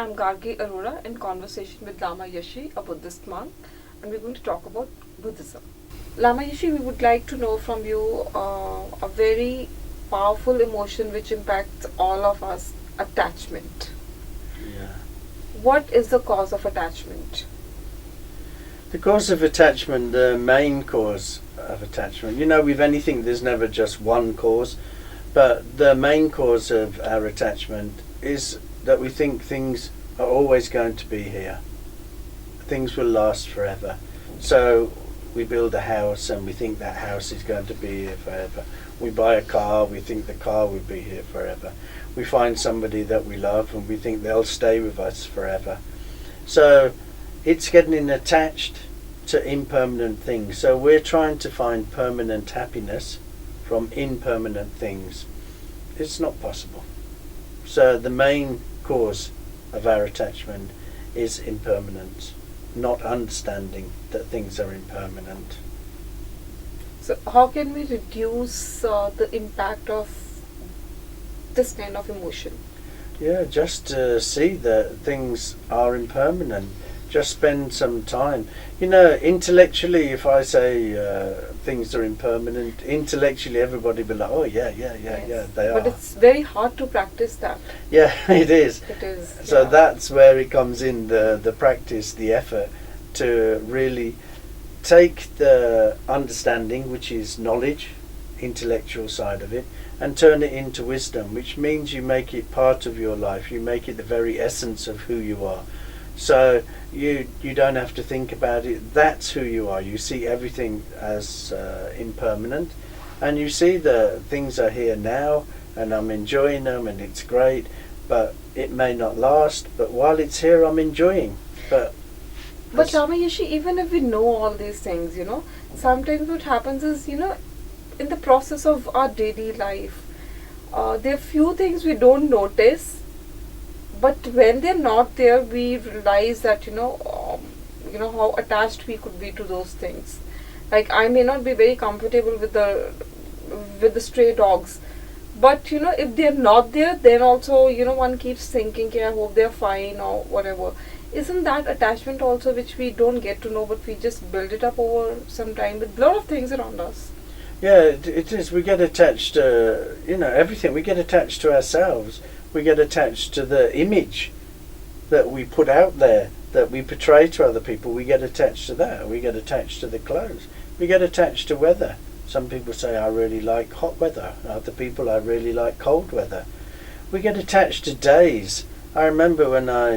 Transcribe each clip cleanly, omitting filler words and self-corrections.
I'm Gargi Arora in conversation with Lama Yeshe, a Buddhist monk, and we're going to talk about Buddhism. Lama Yeshe, we would like to know from you a very powerful emotion which impacts all of us, attachment. Yeah. What is the cause of attachment? The cause of attachment, the main cause of attachment, with anything there's never just one cause, but the main cause of our attachment is that we think things are always going to be here. Things will last forever. So we build a house and we think that house is going to be here forever. We buy a car, we think the car will be here forever. We find somebody that we love and we think they'll stay with us forever. So it's getting attached to impermanent things. So we're trying to find permanent happiness from impermanent things. It's not possible. So the main cause of our attachment is impermanence, not understanding that things are impermanent. So how can we reduce the impact of this kind of emotion? Yeah, just to see that things are impermanent. Just spend some time. Intellectually, if I say things are impermanent, intellectually everybody will be like, oh yeah, they are. But it's very hard to practice that. Yeah, it is. It is. So yeah. that's where it comes in, the practice, the effort to really take the understanding, which is knowledge, intellectual side of it, and turn it into wisdom, which means you make it part of your life. You make it the very essence of who you are. So you don't have to think about it. That's who you are. You see everything as impermanent, and you see the things are here now, and I'm enjoying them, and it's great. But it may not last. But while it's here, I'm enjoying. But Lama Yeshe, even if we know all these things, sometimes what happens is, in the process of our daily life, there are few things we don't notice. But when they're not there, we realize that how attached we could be to those things. Like I may not be very comfortable with the stray dogs, but if they're not there, then also one keeps thinking, okay, I hope they're fine or whatever. Isn't that attachment also which we don't get to know, but we just build it up over some time with a lot of things around us? Yeah, it is. We get attached to everything. We get attached to ourselves. We get attached to the image that we put out there, that we portray to other people. We get attached to that. We get attached to the clothes. We get attached to weather. Some people say, I really like hot weather. Other people, I really like cold weather. We get attached to days. I remember when I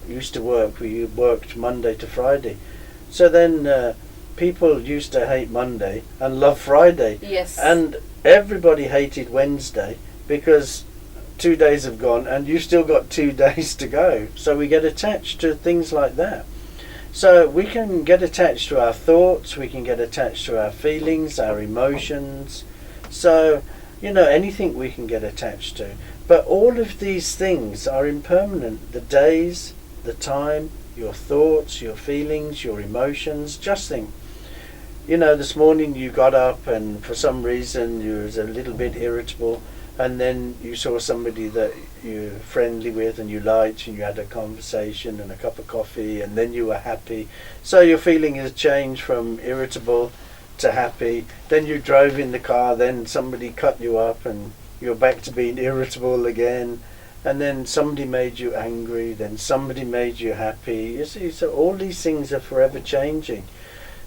used to work, we worked Monday to Friday. So then people used to hate Monday and love Friday. Yes. And everybody hated Wednesday because 2 days have gone and you've still got 2 days to go. So we get attached to things like that. So we can get attached to our thoughts, we can get attached to our feelings, our emotions. So, anything we can get attached to. But all of these things are impermanent. The days, the time, your thoughts, your feelings, your emotions. Just think, this morning you got up and for some reason you was a little bit irritable, and then you saw somebody that you're friendly with and you liked, and you had a conversation and a cup of coffee, and then you were happy. So your feeling has changed from irritable to happy. Then you drove in the car, then somebody cut you up and you're back to being irritable again. And then somebody made you angry, then somebody made you happy. You see, so all these things are forever changing.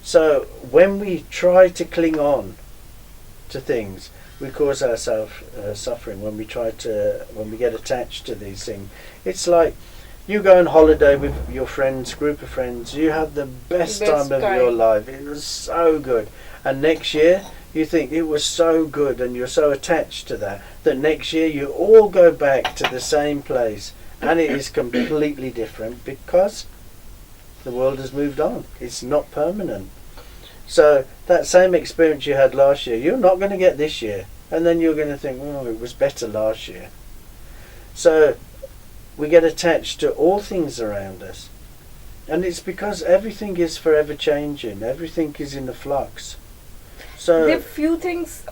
So when we try to cling on to things, we cause ourselves suffering when we get attached to these things. It's like you go on holiday with your friends, group of friends, you have the best time of your life. It was so good. And next year you think it was so good and you're so attached to that next year you all go back to the same place and it is completely different because the world has moved on. It's not permanent. So that same experience you had last year, you're not going to get this year. And then you're going to think, oh, it was better last year. So we get attached to all things around us. And it's because everything is forever changing. Everything is in a flux. So there are few things,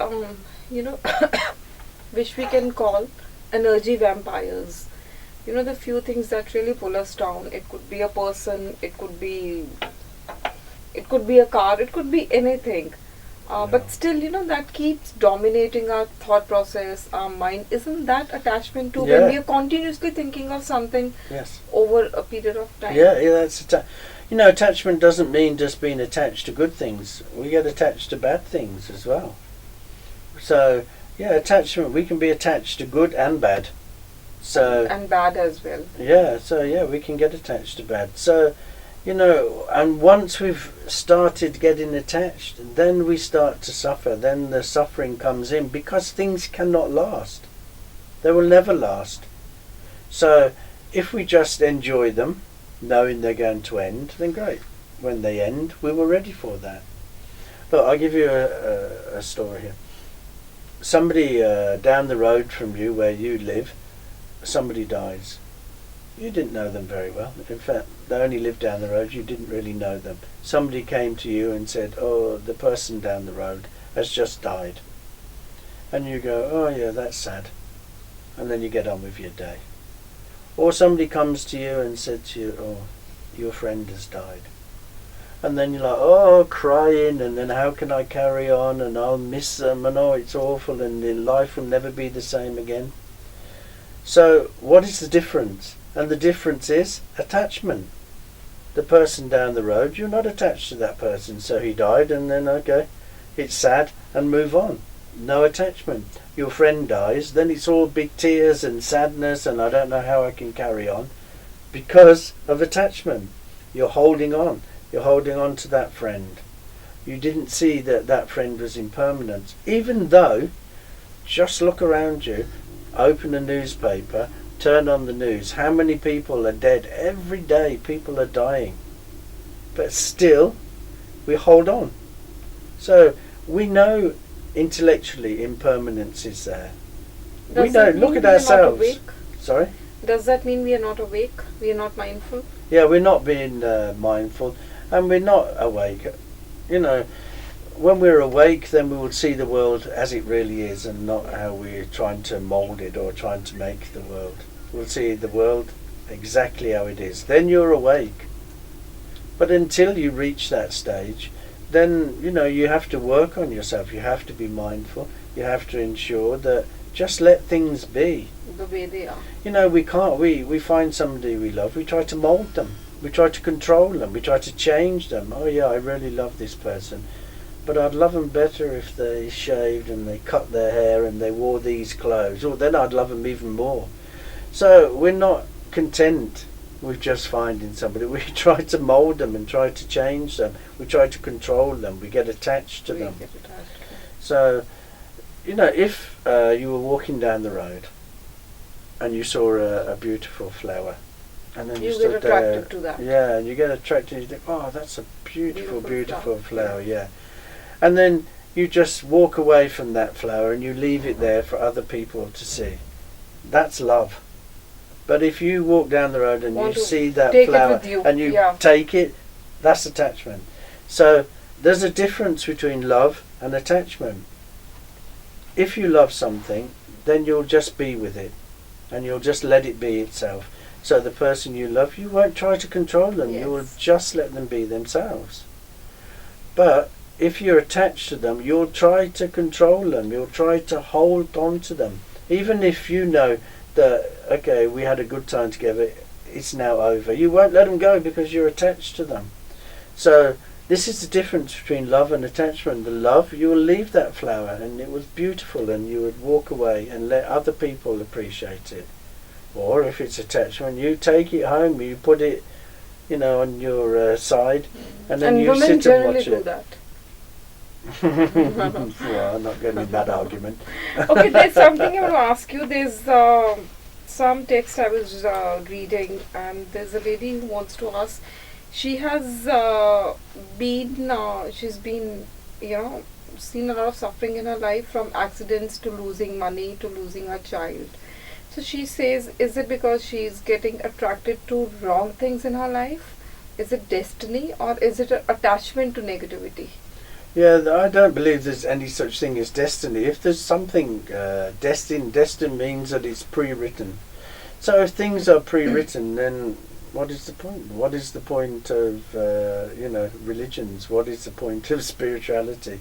which we can call energy vampires. you know, the few things that really pull us down. It could be a person, it could be a car, it could be anything. But still, you know, that keeps dominating our thought process, our mind. Isn't that attachment too? When we are continuously thinking of something over a period of time. Yeah, that's you know, attachment doesn't mean just being attached to good things. We get attached to bad things as well. So, yeah, attachment, we can be attached to good and bad. So and bad as well. Yeah, so yeah, we can get attached to bad. So, you know, and once we've started getting attached, then we start to suffer. Then the suffering comes in because things cannot last. They will never last. So if we just enjoy them, knowing they're going to end, then great. When they end, we were ready for that. Look, I'll give you a story here. Somebody down the road from you, where you live, somebody dies. You didn't know them very well. In fact, they only lived down the road. You didn't really know them. Somebody came to you and said, oh, the person down the road has just died. And you go, oh yeah, that's sad. And then you get on with your day. Or somebody comes to you and said to you, oh, your friend has died. And then you're like, oh, crying, and then how can I carry on, and I'll miss them, and oh, it's awful, and life will never be the same again. So what is the difference? And the difference is attachment. The person down the road, you're not attached to that person, so he died, and then okay, it's sad, and move on. No attachment. Your friend dies, then it's all big tears and sadness, and I don't know how I can carry on, because of attachment. You're holding on. You're holding on to that friend. You didn't see that that friend was impermanent. Even though, just look around you, open a newspaper, turn on the news. How many people are dead? Every day people are dying. But still, we hold on. So we know intellectually impermanence is there. We know, look at ourselves. Sorry? Does that mean we are not awake? We are not mindful? Yeah, we're not being mindful, and we're not awake. You know, when we're awake, then we will see the world as it really is, and not how we're trying to mould it or trying to make the world. We'll see the world exactly how it is. Then you're awake. But until you reach that stage, then, you know, you have to work on yourself. You have to be mindful. You have to ensure that just let things be. The way they are. You know, we can't, we find somebody we love, we try to mould them. We try to control them. We try to change them. Oh yeah, I really love this person, but I'd love them better if they shaved and they cut their hair and they wore these clothes. Oh, then I'd love them even more. So we're not content with just finding somebody. We try to mould them and try to change them. We try to control them. We get attached to them. So, you know, if you were walking down the road and you saw a beautiful flower, and then you stood get attracted to that. Yeah, and you get attracted and you think, oh, that's a beautiful flower, yeah. And then you just walk away from that flower and you leave it there for other people to see. That's love. But if you walk down the road and you see that flower and you take it, that's attachment. So there's a difference between love and attachment. If you love something, then you'll just be with it and you'll just let it be itself. So the person you love, you won't try to control them. You will just let them be themselves. But if you're attached to them, you'll try to control them. You'll try to hold on to them. Even if you know that, okay, we had a good time together, it's now over. You won't let them go because you're attached to them. So this is the difference between love and attachment. The love, you will leave that flower and it was beautiful and you would walk away and let other people appreciate it. Or if it's attachment, you take it home, you put it, you know, on your side, and then you sit and watch it. That. Well, I'm not going in that argument. Okay, there's something I want to ask you. There's some text I was reading, and there's a lady who wants to ask. She has she's been, you know, seen a lot of suffering in her life, from accidents to losing money to losing her child. So she says, is it because she's getting attracted to wrong things in her life? Is it destiny, or is it an attachment to negativity? Yeah, I don't believe there's any such thing as destiny. If there's something destined means that it's pre-written. So if things are pre-written, then what is the point? What is the point of religions? What is the point of spirituality?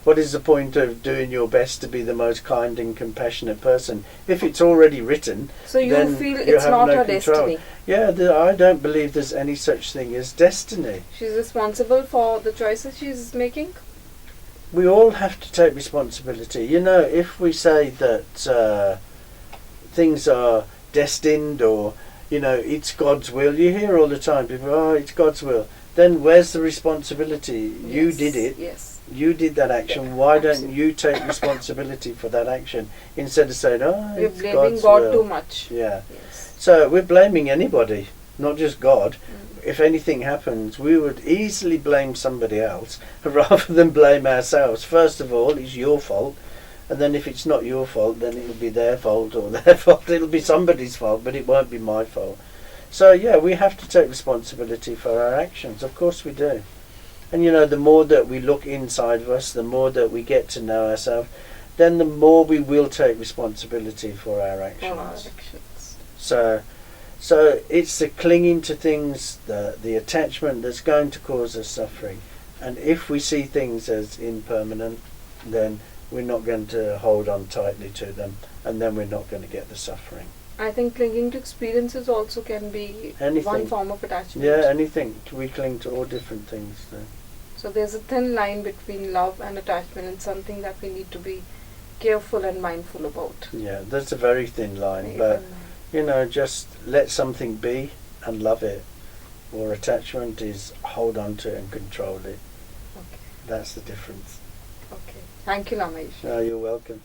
What is the point of doing your best to be the most kind and compassionate person if it's already written? So you then feel you it's have not no her control. destiny. Yeah, I don't believe there's any such thing as destiny. She's responsible for the choices she's making. We all have to take responsibility. You know, if we say that things are destined or, it's God's will, you hear all the time people, oh, it's God's will. Then where's the responsibility? You Yes, did it. Yes. You did that action. Why don't you take responsibility for that action instead of saying, oh, We're it's blaming God's God will. too much. Yeah. Yes. So we're blaming anybody, not just God. If anything happens, we would easily blame somebody else rather than blame ourselves. First of all, it's your fault. And then if it's not your fault, then it'll be their fault or their fault. It'll be somebody's fault, but it won't be my fault. So yeah, we have to take responsibility for our actions. Of course we do. And the more that we look inside of us, the more that we get to know ourselves, then the more we will take responsibility for our actions. So it's the clinging to things, the attachment that's going to cause us suffering. And if we see things as impermanent, then we're not going to hold on tightly to them, and then we're not going to get the suffering. I think clinging to experiences also can be Anything. one form of attachment. Yeah, anything. We cling to all different things. So there's a thin line between love and attachment, and something that we need to be careful and mindful about. Yeah, there's a very thin line, but just let something be and love it. Or attachment is hold on to it and control it. Okay. That's the difference. Okay. Thank you, Lama Yeshe. No, you're welcome.